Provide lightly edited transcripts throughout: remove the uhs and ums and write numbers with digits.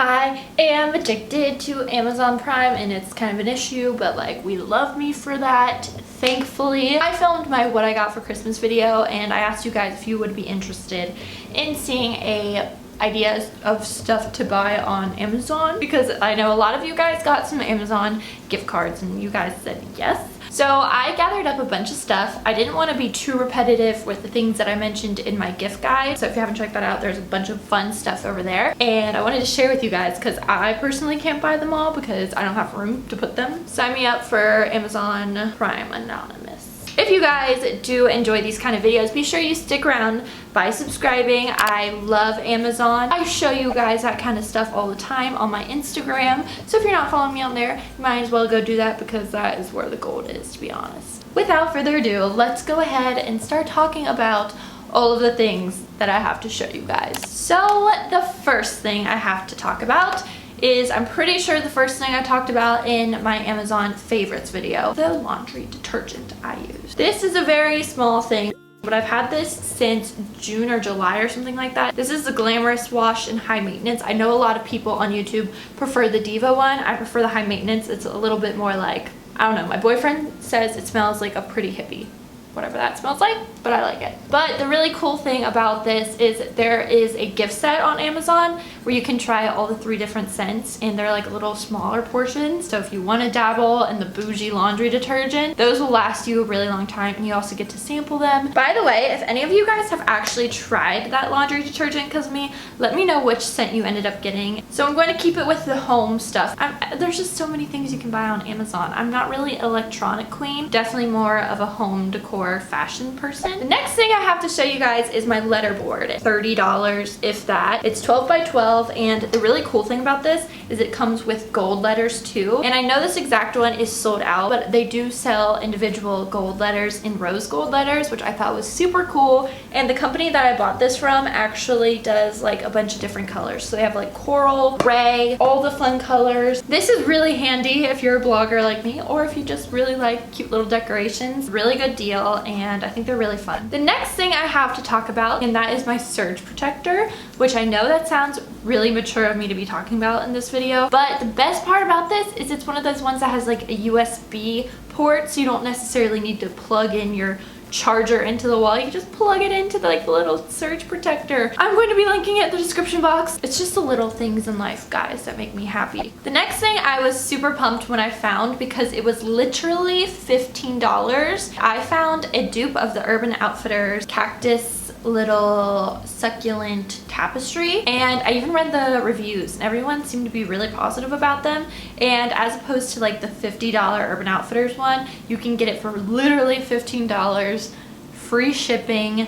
I am addicted to Amazon Prime and it's kind of an issue, but like we love me for that, thankfully. I filmed my what I got for Christmas video and I asked you guys if you would be interested in seeing ideas of stuff to buy on Amazon, because I know a lot of you guys got some Amazon gift cards and you guys said yes. So I gathered up a bunch of stuff. I didn't want to be too repetitive with the things that I mentioned in my gift guide. So if you haven't checked that out, there's a bunch of fun stuff over there. And I wanted to share with you guys because I personally can't buy them all because I don't have room to put them. Sign me up for Amazon Prime Anonymous. If you guys do enjoy these kind of videos, be sure you stick around by subscribing. I love Amazon. I show you guys that kind of stuff all the time on my Instagram. So if you're not following me on there, you might as well go do that because that is where the gold is, to be honest. Without further ado, let's go ahead and start talking about all of the things that I have to show you guys. So the first thing I have to talk about is, I'm pretty sure the first thing I talked about in my Amazon favorites video, the laundry detergent I use. This is a very small thing, but I've had this since June or July or something like that. This is the Glamorous Wash and High Maintenance. I know a lot of people on YouTube prefer the Diva one. I prefer the High Maintenance. It's a little bit more like, I don't know, my boyfriend says it smells like a pretty hippie, whatever that smells like, but I like it. But the really cool thing about this is there is a gift set on Amazon where you can try all the 3 different scents, and they're like little smaller portions. So if you want to dabble in the bougie laundry detergent, those will last you a really long time, and you also get to sample them. By the way, if any of you guys have actually tried that laundry detergent because of me, let me know which scent you ended up getting. So I'm going to keep it with the home stuff. There's just so many things you can buy on Amazon. I'm not really an electronic queen, definitely more of a home decor fashion person. The next thing I have to show you guys is my letterboard. $30 if that. It's 12 by 12, and the really cool thing about this is it comes with gold letters too. And I know this exact one is sold out, but they do sell individual gold letters in rose gold letters, which I thought was super cool. And the company that I bought this from actually does like a bunch of different colors. So they have like coral, gray, all the fun colors. This is really handy if you're a blogger like me, or if you just really like cute little decorations. Really good deal, and I think they're really fun. The next thing I have to talk about, and that is my surge protector, which I know that sounds really mature of me to be talking about in this video, but the best part about this is it's one of those ones that has like a USB port, so you don't necessarily need to plug in your charger into the wall. You just plug it into the like little surge protector. I'm going to be linking it in the description box. It's just the little things in life, guys, that make me happy. The next thing I was super pumped when I found, because it was literally $15. I found a dupe of the Urban Outfitters Cactus little succulent tapestry, and I even read the reviews and everyone seemed to be really positive about them. And as opposed to like the $50 Urban Outfitters one, you can get it for literally $15, free shipping.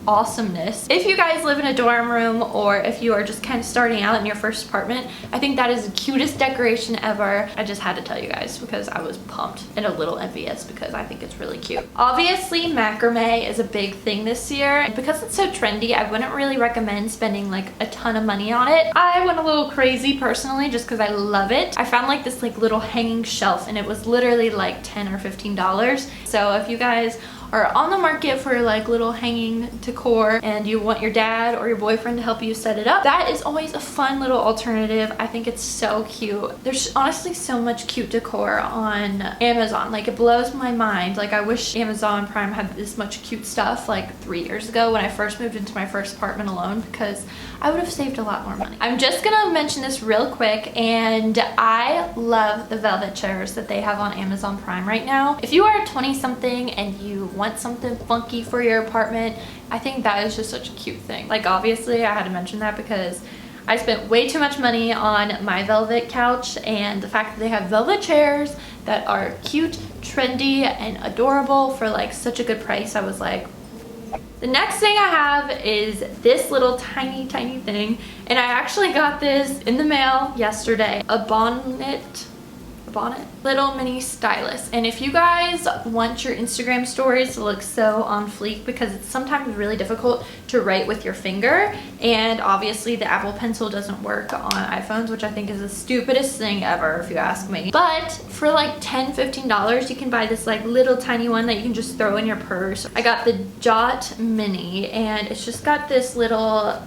Awesomeness. If you guys live in a dorm room, or if you are just kind of starting out in your first apartment, I think that is the cutest decoration ever. I just had to tell you guys because I was pumped and a little envious because I think it's really cute. Obviously macrame is a big thing this year, and because it's so trendy, I wouldn't really recommend spending like a ton of money on it. I went a little crazy personally just because I love it. I found like this like little hanging shelf, and it was literally like $10 or $15. So if you guys are on the market for like little hanging decor and you want your dad or your boyfriend to help you set it up, that is always a fun little alternative. I think it's so cute. There's honestly so much cute decor on Amazon. Like, it blows my mind. Like, I wish Amazon Prime had this much cute stuff like 3 years ago when I first moved into my first apartment alone, because I would have saved a lot more money. I'm just gonna mention this real quick, and I love the velvet chairs that they have on Amazon Prime right now. If you are 20 something and you want something funky for your apartment, I think that is just such a cute thing. Like, obviously I had to mention that because I spent way too much money on my velvet couch, and the fact that they have velvet chairs that are cute, trendy, and adorable for like such a good price, I was like, the next thing I have is this little tiny thing, and I actually got this in the mail yesterday. A bonnet, little mini stylus. And if you guys want your Instagram stories to look so on fleek, because it's sometimes really difficult to write with your finger, and obviously the Apple Pencil doesn't work on iPhones, which I think is the stupidest thing ever if you ask me. But for like $10-15 you can buy this like little tiny one that you can just throw in your purse. I got the Jot Mini, and it's just got this little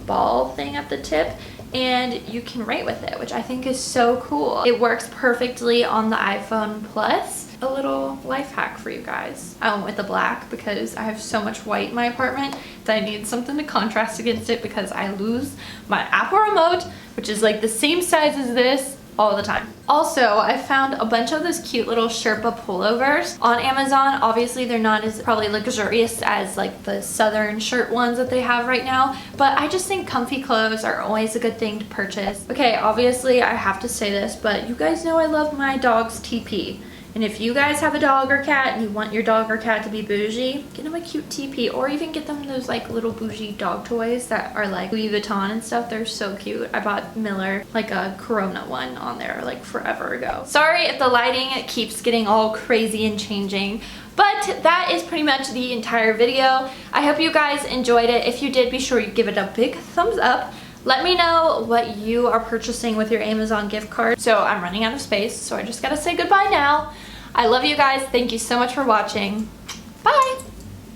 ball thing at the tip, and you can write with it, which I think is so cool. It works perfectly on the iPhone Plus. A little life hack for you guys. I went with the black because I have so much white in my apartment that I need something to contrast against it because I lose my Apple remote, which is like the same size as this, all the time. Also, I found a bunch of those cute little Sherpa pullovers on Amazon. Obviously, they're not as probably luxurious as like the southern shirt ones that they have right now, but I just think comfy clothes are always a good thing to purchase. Okay, obviously I have to say this, but you guys know I love my dog's TP. And if you guys have a dog or cat and you want your dog or cat to be bougie, get them a cute TP, or even get them those like little bougie dog toys that are like Louis Vuitton and stuff. They're so cute. I bought Miller like a Corona one on there like forever ago. Sorry if the lighting keeps getting all crazy and changing, but that is pretty much the entire video. I hope you guys enjoyed it. If you did, be sure you give it a big thumbs up. Let me know what you are purchasing with your Amazon gift card. So I'm running out of space, so I just gotta say goodbye now. I love you guys. Thank you so much for watching. Bye!